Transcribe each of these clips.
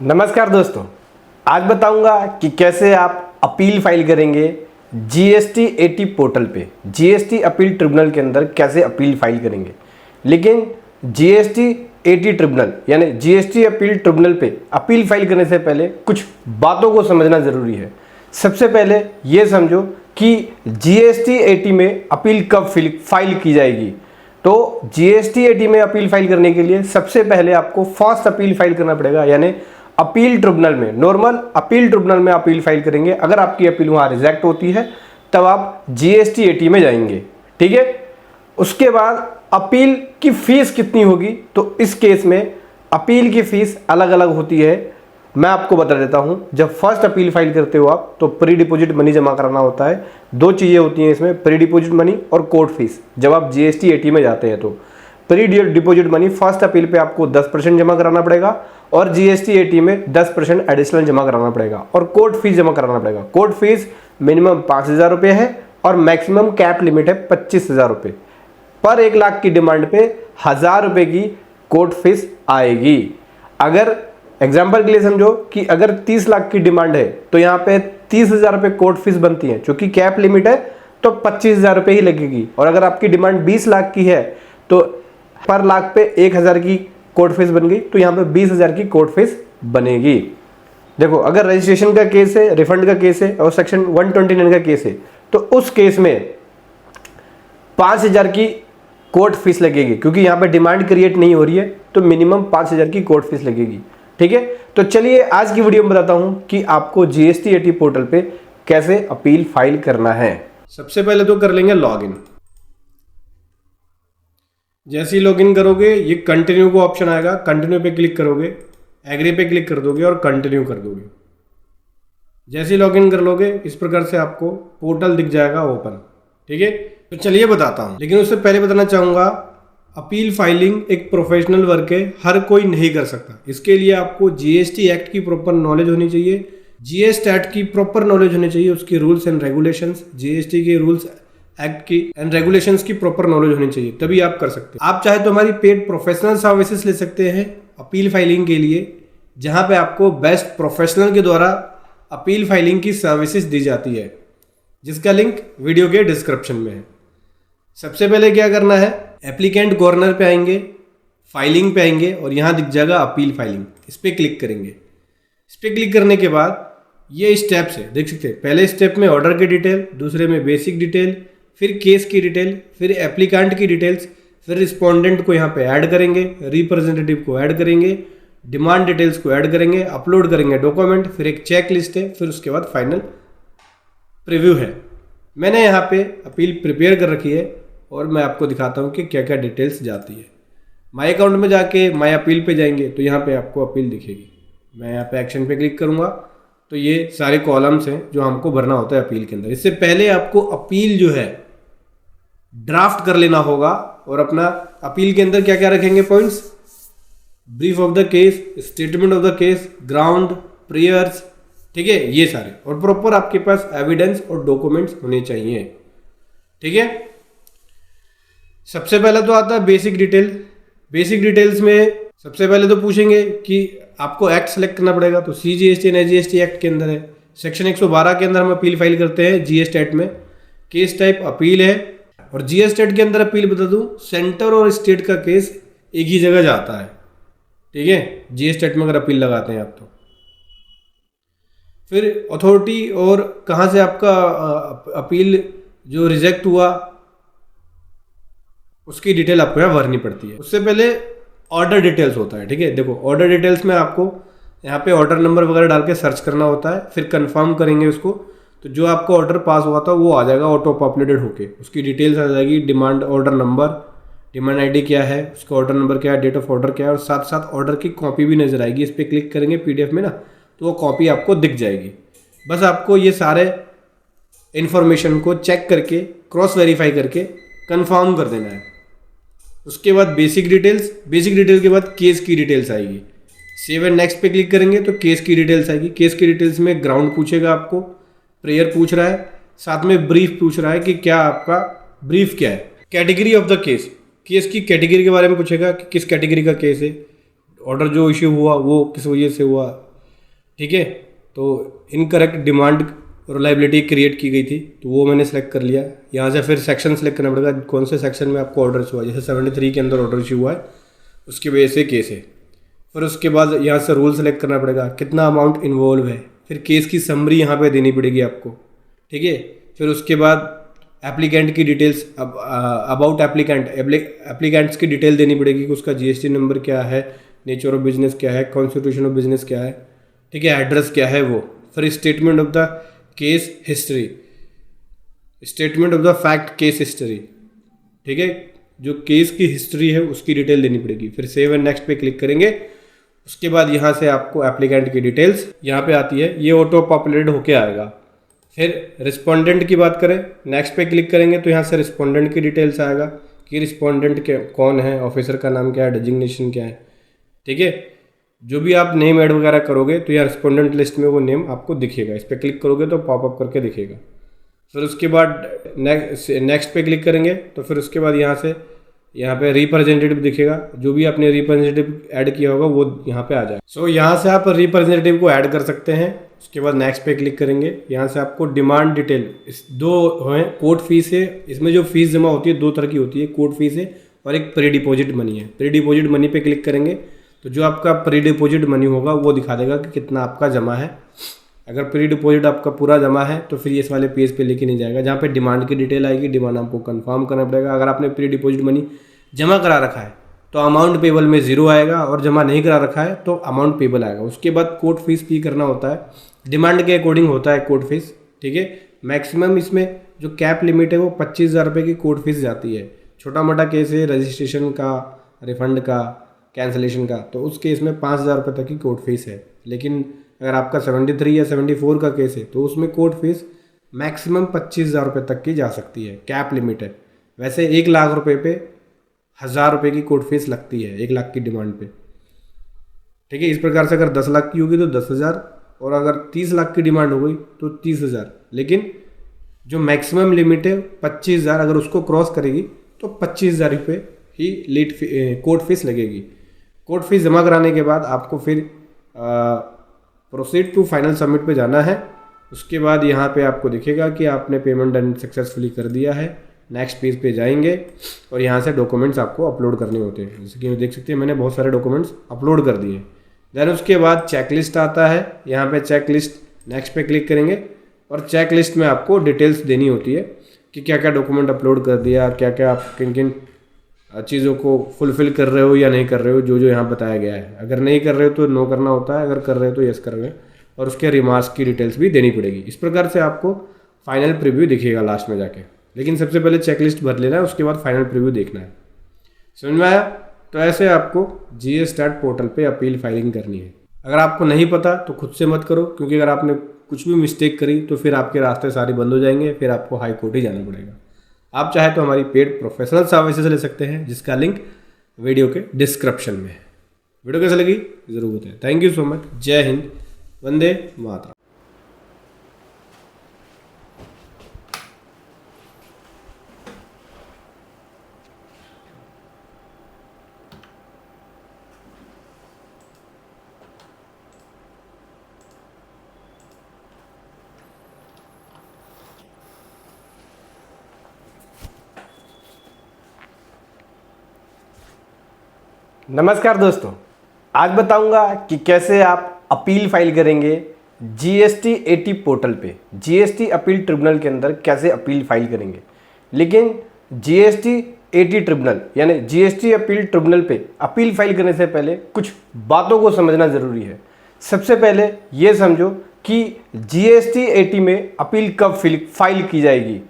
नमस्कार दोस्तों, आज बताऊंगा कि कैसे आप अपील फाइल करेंगे जीएसटी 80 पोर्टल पे। जीएसटी अपील ट्रिब्यूनल के अंदर कैसे अपील फाइल करेंगे। लेकिन जीएसटी 80 ट्रिब्यूनल यानी जीएसटी अपील ट्रिब्यूनल पे अपील फाइल करने से पहले कुछ बातों को समझना ज़रूरी है। सबसे पहले ये समझो कि जीएसटी 80 में अपील कब फाइल की जाएगी। तो जीएसटी 80 में अपील फाइल करने के लिए सबसे पहले आपको फर्स्ट अपील फाइल करना पड़ेगा, यानी अपील ट्रिब्यूनल में, नॉर्मल अपील ट्रिब्यूनल में अपील फाइल करेंगे। अगर आपकी अपील वहां रिजेक्ट होती है तब आप जीएसटी 80 में जाएंगे, ठीक है। उसके बाद अपील की फीस कितनी होगी, तो इस केस में अपील की फीस अलग अलग होती है। मैं आपको बता देता हूं। जब फर्स्ट अपील फाइल करते हो आप तो प्री डिपॉजिट मनी जमा कराना होता है। दो चीज़ें होती हैं इसमें, प्री डिपॉजिट मनी और कोर्ट फीस। जब आप जीएसटी 80 में जाते हैं तो pre deposit money first appeal पे आपको 10% जमा कराना पड़ेगा और जीएसटी 80 में 10% एडिशनल जमा कराना पड़ेगा और कोर्ट फीस जमा कराना पड़ेगा। कोर्ट फीस मिनिमम 5,000 रुपये है और मैक्सिमम कैप लिमिट है 25,000 रुपये। पर 1 लाख की डिमांड पे 1,000 रुपये की कोर्ट फीस आएगी। अगर एग्जाम्पल के लिए समझो कि अगर 30 लाख की डिमांड है तो यहाँ पे 30,000 रुपये कोर्ट फीस बनती है। चूंकि कैप लिमिट है तो 25,000 रुपये ही लगेगी। और अगर आपकी डिमांड 20 लाख की है तो पर लाख पे 1,000 की कोर्ट फीस बन गई, तो यहाँ पे 20,000 की कोर्ट फीस बनेगी। देखो, अगर रजिस्ट्रेशन का केस है, रिफंड का केस है और सेक्शन 129 का केस है तो उस केस में 5,000 की कोर्ट फीस लगेगी। क्योंकि यहाँ पे डिमांड क्रिएट नहीं हो रही है तो मिनिमम 5,000 की कोर्ट फीस लगेगी, ठीक है। तो चलिए आज की वीडियो में बताता हूं कि आपको जीएसटी 80 पोर्टल पे कैसे अपील फाइल करना है। सबसे पहले तो कर लेंगे लॉगिन। जैसे ही लॉगिन करोगे ये कंटिन्यू का ऑप्शन आएगा, कंटिन्यू पे क्लिक करोगे, एग्री पे क्लिक कर दोगे और कंटिन्यू कर दोगे। जैसे ही लॉगिन कर लोगे इस प्रकार से आपको पोर्टल दिख जाएगा ओपन, ठीक है। तो चलिए बताता हूं, लेकिन उससे पहले बताना चाहूंगा अपील फाइलिंग एक प्रोफेशनल वर्क है, हर कोई नहीं कर सकता। इसके लिए आपको जीएसटी एक्ट की प्रॉपर नॉलेज होनी चाहिए, जीएसटी एक्ट की प्रॉपर नॉलेज होनी चाहिए, उसके रूल्स एंड रेगुलेशंस, जीएसटी के रूल्स एक्ट की एंड रेगुलेशंस की प्रॉपर नॉलेज होनी चाहिए, तभी आप कर सकते हैं। आप चाहे तो हमारी पेड प्रोफेशनल सर्विसेज ले सकते हैं अपील फाइलिंग के लिए, जहां पे आपको बेस्ट प्रोफेशनल के द्वारा अपील फाइलिंग की सर्विसेज दी जाती है, जिसका लिंक वीडियो के डिस्क्रिप्शन में है। सबसे पहले क्या करना है, एप्लीकेंट कॉर्नर पे आएंगे, फाइलिंग पे आएंगे और यहां दिख जाएगा अपील फाइलिंग। इस पर क्लिक करेंगे। इस पर क्लिक करने के बाद ये स्टेप्स है, देख सकते हैं। पहले स्टेप में ऑर्डर की डिटेल, दूसरे में बेसिक डिटेल, फिर केस की डिटेल, फिर एप्लीकेंट की डिटेल्स, फिर रिस्पोंडेंट को यहाँ पे ऐड करेंगे, रिप्रेजेंटेटिव को ऐड करेंगे, डिमांड डिटेल्स को ऐड करेंगे, अपलोड करेंगे डॉक्यूमेंट, फिर एक चेक लिस्ट है, फिर उसके बाद फाइनल प्रीव्यू है। मैंने यहाँ पे अपील प्रिपेयर कर रखी है और मैं आपको दिखाता हूँ कि क्या क्या डिटेल्स जाती है। माई अकाउंट में जाके माई अपील पे जाएंगे तो यहाँ पे आपको अपील दिखेगी। मैं यहाँ पे एक्शन पे क्लिक करूँगा तो ये सारे कॉलम्स हैं जो हमको भरना होता है अपील के अंदर। इससे पहले आपको अपील जो है ड्राफ्ट कर लेना होगा और अपना अपील के अंदर क्या क्या रखेंगे points, brief of the case, statement of the case, ground, prayers, ठीक है, ये सारे। और प्रॉपर आपके पास एविडेंस और डॉक्यूमेंट्स होने चाहिए, ठीक है। सबसे पहले तो आता है बेसिक डिटेल। बेसिक डिटेल्स में सबसे पहले तो पूछेंगे कि आपको एक्ट सेलेक्ट करना पड़ेगा, तो सीजीएसटी एंड एजीएसटी एक्ट के अंदर है। सेक्शन 112 के अंदर हम अपील फाइल करते हैं जीएसटी एक्ट में। केस टाइप अपील है और जीएसटी एक्ट के अंदर अपील बता दूं, सेंटर और स्टेट का केस एक ही जगह जाता है, ठीक है। जीएसटी एक्ट में अगर अपील लगाते हैं आप तो फिर अथॉरिटी और कहाँ से आपका अपील जो रिजेक्ट हुआ उसकी डिटेल आपको यहाँ भरनी पड़ती है। उससे पहले ऑर्डर डिटेल्स होता है, ठीक है। देखो, ऑर्डर डिटेल्स में आपको यहाँ पे ऑर्डर नंबर वगैरह डाल के सर्च करना होता है, फिर कंफर्म करेंगे उसको, तो जो आपको ऑर्डर पास हुआ था वो आ जाएगा ऑटो पॉपुलेटेड होके, उसकी डिटेल्स आ जाएगी, demand order number, demand ID क्या है, उसका ऑर्डर नंबर क्या है, डेट ऑफ ऑर्डर क्या है, और साथ साथ ऑर्डर की कॉपी भी नजर आएगी। इस पर क्लिक करेंगे पीडीएफ में ना, तो वो कॉपी आपको दिख जाएगी। बस आपको ये सारे इन्फॉर्मेशन को चेक करके क्रॉस वेरीफाई करके कंफर्म कर देना है। उसके बाद बेसिक डिटेल्स, बेसिक डिटेल के बाद केस की डिटेल्स आएगी। सेव एंड नेक्स्ट पे क्लिक करेंगे तो केस की डिटेल्स आएगी। केस की डिटेल्स में ग्राउंड पूछेगा आपको, प्रेयर पूछ रहा है, साथ में ब्रीफ पूछ रहा है कि क्या आपका ब्रीफ क्या है। Category of the case, case की कैटेगरी के बारे में पूछेगा कि किस कैटेगरी का केस है, ऑर्डर जो इश्यू हुआ वो किस वजह से हुआ, ठीक है। तो इनकरेक्ट डिमांड और लाइबिलिटी क्रिएट की गई थी, तो वो मैंने सेलेक्ट कर लिया। यहाँ से फिर सेक्शन सेलेक्ट करना पड़ेगा, कौन से सेक्शन में आपको ऑर्डर इशू हुआ है। जैसे 73 के अंदर ऑर्डर इशू हुआ है, उसकी वजह से केस है। फिर उसके बाद यहाँ से रूल सेलेक्ट करना पड़ेगा, कितना अमाउंट इन्वॉल्व है। फिर केस की समरी यहाँ पे देनी पड़ेगी आपको, ठीक है। फिर उसके बाद एप्लीकेंट की डिटेल्स, अबाउट एप्लीकेंट्स की डिटेल देनी पड़ेगी कि उसका जीएसटी नंबर क्या है, नेचर ऑफ बिजनेस क्या है, कॉन्स्टिट्यूशन ऑफ बिजनेस क्या है, ठीक है, एड्रेस क्या है वो। फिर statement of the case history, statement of the fact case history, ठीक है, जो केस की हिस्ट्री है उसकी डिटेल देनी पड़ेगी। फिर सेव एंड नेक्स्ट पे क्लिक करेंगे। उसके बाद यहाँ से आपको एप्लीकेंट की डिटेल्स यहाँ पे आती है, ये ऑटो पॉपुलेटेड होके आएगा। फिर रिस्पोंडेंट की बात करें, नेक्स्ट पे क्लिक करेंगे तो यहाँ से रिस्पोंडेंट की डिटेल्स आएगा कि रिस्पोंडेंट के कौन है, ऑफिसर का नाम क्या है, डिजिग्नेशन क्या है, ठीक है। जो भी आप नेम ऐड वगैरह करोगे तो यहाँ रिस्पोंडेंट लिस्ट में वो नेम आपको दिखेगा, इस पर क्लिक करोगे तो पॉपअप करके दिखेगा। फिर उसके बाद नेक्स्ट पे क्लिक करेंगे तो फिर उसके बाद यहाँ पे रिप्रेजेंटेटिव दिखेगा, जो भी आपने रिप्रेजेंटेटिव ऐड किया होगा वो यहाँ पे आ जाए। सो यहाँ से आप रिप्रेजेंटेटिव को ऐड कर सकते हैं। उसके बाद नेक्स्ट पे क्लिक करेंगे, यहाँ से आपको डिमांड डिटेल, इस दो हैं, कोर्ट फीस है, इसमें जो फीस जमा होती है दो तरह की होती है, कोर्ट फीस है और एक प्री डिपॉजिट मनी है। प्री डिपॉजिट मनी पे क्लिक करेंगे तो जो आपका प्री डिपॉजिट मनी होगा वो दिखा देगा कि कितना आपका जमा है। अगर प्री डिपॉजिट आपका पूरा जमा है तो फिर इस वाले पेज पे लेके नहीं जाएगा, जहाँ पे डिमांड की डिटेल आएगी, डिमांड आपको कंफर्म करना पड़ेगा। अगर आपने प्री डिपॉजिट मनी जमा करा रखा है तो अमाउंट पेबल में 0 आएगा, और जमा नहीं करा रखा है तो अमाउंट पेबल आएगा। उसके बाद कोर्ट फीस पे करना होता है, डिमांड के अकॉर्डिंग होता है कोर्ट फीस, ठीक है। मैक्सिमम इसमें जो कैप लिमिट है वो 25,000 रुपये की कोर्ट फीस जाती है। छोटा मोटा केस है रजिस्ट्रेशन का, रिफंड का, कैंसिलेशन का, तो उस केस में 5,000 रुपये तक की कोर्ट फीस है। लेकिन अगर आपका 73 या 74 का केस है तो उसमें कोर्ट फीस मैक्सिमम 25,000 रुपये तक की जा सकती है, कैप लिमिट है। वैसे 1 लाख रुपये पे 1,000 रुपये की कोर्ट फीस लगती है 1 लाख की डिमांड पे, ठीक है। इस प्रकार से अगर 10 लाख की होगी तो 10,000, और अगर 30 लाख की डिमांड हो गई तो 30,000। लेकिन जो मैक्सिमम लिमिट है 25,000, अगर उसको क्रॉस करेगी तो 25,000 रुपये ही लेट कोर्ट फीस लगेगी। कोर्ट फीस जमा कराने के बाद आपको फिर प्रोसीड टू फाइनल सबमिट पे जाना है। उसके बाद यहाँ पे आपको दिखेगा कि आपने पेमेंट डन सक्सेसफुली कर दिया है। नेक्स्ट पेज पे जाएंगे और यहाँ से डॉक्यूमेंट्स आपको अपलोड करने होते हैं। जैसे कि देख सकते हैं मैंने बहुत सारे डॉक्यूमेंट्स अपलोड कर दिए। देन उसके बाद चेकलिस्ट आता है, यहाँ पे चेकलिस्ट, नेक्स्ट पे क्लिक करेंगे और चेकलिस्ट में आपको डिटेल्स देनी होती है कि क्या क्या डॉक्यूमेंट अपलोड कर दिया, क्या क्या आप किन किन चीज़ों को फुलफ़िल कर रहे हो या नहीं कर रहे हो, जो जो यहाँ बताया गया है। अगर नहीं कर रहे हो तो नो करना होता है, अगर कर रहे हो तो यस कर रहे हो, और उसके रिमार्क्स की डिटेल्स भी देनी पड़ेगी। इस प्रकार से आपको फाइनल प्रीव्यू दिखेगा लास्ट में जाके। लेकिन सबसे पहले चेकलिस्ट भर लेना है, उसके बाद फाइनल प्रीव्यू देखना है। समझ में आया? तो ऐसे आपको जीएस स्टार्ट पोर्टल पे अपील फाइलिंग करनी है। अगर आपको नहीं पता तो खुद से मत करो, क्योंकि अगर आपने कुछ भी मिस्टेक करी तो फिर आपके रास्ते सारे बंद हो जाएंगे, फिर आपको हाई कोर्ट ही जाना पड़ेगा। आप चाहे तो हमारी पेड प्रोफेशनल सर्विसेज ले सकते हैं, जिसका लिंक वीडियो के डिस्क्रिप्शन में है। वीडियो कैसे लगी जरूर बताएं। Thank you so much. जय हिंद, वंदे मातरम। नमस्कार दोस्तों, आज बताऊंगा कि कैसे आप अपील फाइल करेंगे जीएसटी 80 पोर्टल पे। जीएसटी अपील ट्रिब्यूनल के अंदर कैसे अपील फाइल करेंगे। लेकिन जीएसटी 80 ट्रिब्यूनल यानी जीएसटी अपील ट्रिब्यूनल पे अपील फाइल करने से पहले कुछ बातों को समझना ज़रूरी है। सबसे पहले ये समझो कि जीएसटी 80 में अपील कब फाइल की जाएगी।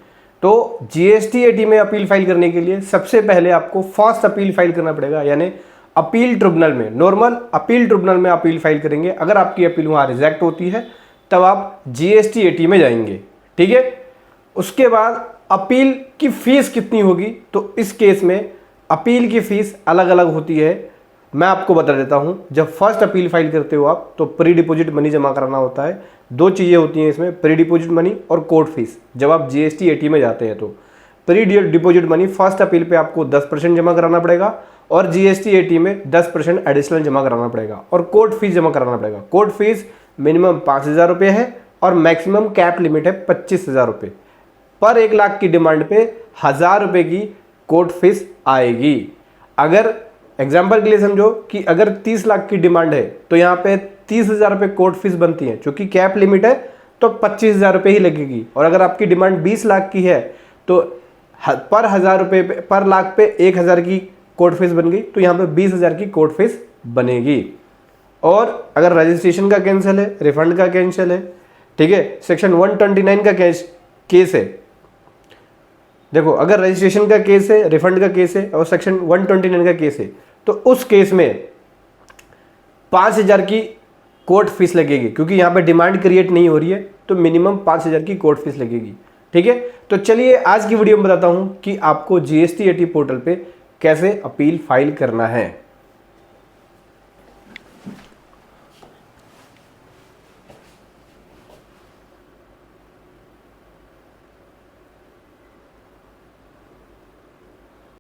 तो जीएसटी 80 में अपील फाइल करने के लिए सबसे पहले आपको फर्स्ट अपील फाइल करना पड़ेगा, यानी अपील ट्रिब्यूनल में, नॉर्मल अपील ट्रिब्यूनल में अपील फाइल करेंगे। अगर आपकी अपील वहाँ रिजेक्ट होती है तब आप जीएसटी 80 में जाएंगे, ठीक है। उसके बाद अपील की फ़ीस कितनी होगी, तो इस केस में अपील की फ़ीस अलग अलग होती है। मैं आपको बता देता हूँ। जब फर्स्ट अपील फाइल करते हो आप तो प्री डिपॉजिट मनी जमा कराना होता है। दो चीज़ें होती हैं इसमें, प्री डिपॉजिट मनी और कोर्ट फीस। जब आप जीएसटी 80 में जाते हैं तो pre deposit money first appeal पे आपको 10% जमा कराना पड़ेगा, और जीएसटी 80 में 10% एडिशनल जमा कराना पड़ेगा, और कोर्ट फीस जमा कराना पड़ेगा। कोर्ट फीस मिनिमम 5,000 रुपये है और मैक्सिमम कैप लिमिट है 25,000 रुपये। पर 1 लाख की डिमांड पे 1,000 रुपये की कोर्ट फीस आएगी। अगर एग्जाम्पल के लिए समझो कि अगर 30 लाख की डिमांड है तो यहाँ पे 30,000 रुपये कोर्ट फीस बनती है, चूंकि कैप लिमिट है तो 25,000 रुपये ही लगेगी। और अगर आपकी डिमांड 20 लाख की है तो पर 1,000 रुपये पर लाख पे 1,000 की कोर्ट फीस बन गई, तो यहाँ पे 20,000 की कोर्ट फीस बनेगी। और अगर रजिस्ट्रेशन का कैंसिल है, रिफंड का कैंसिल है, ठीक है, सेक्शन 129 का केस है, देखो अगर रजिस्ट्रेशन का केस है, रिफंड का केस है और सेक्शन 129 का केस है, तो उस केस में 5,000 की कोर्ट फीस लगेगी, क्योंकि यहाँ पे डिमांड क्रिएट नहीं हो रही है, तो मिनिमम 5,000 की कोर्ट फीस लगेगी। ठीक है, तो चलिए आज की वीडियो में बताता हूँ कि आपको GST 80 पोर्टल पे कैसे अपील फाइल करना है।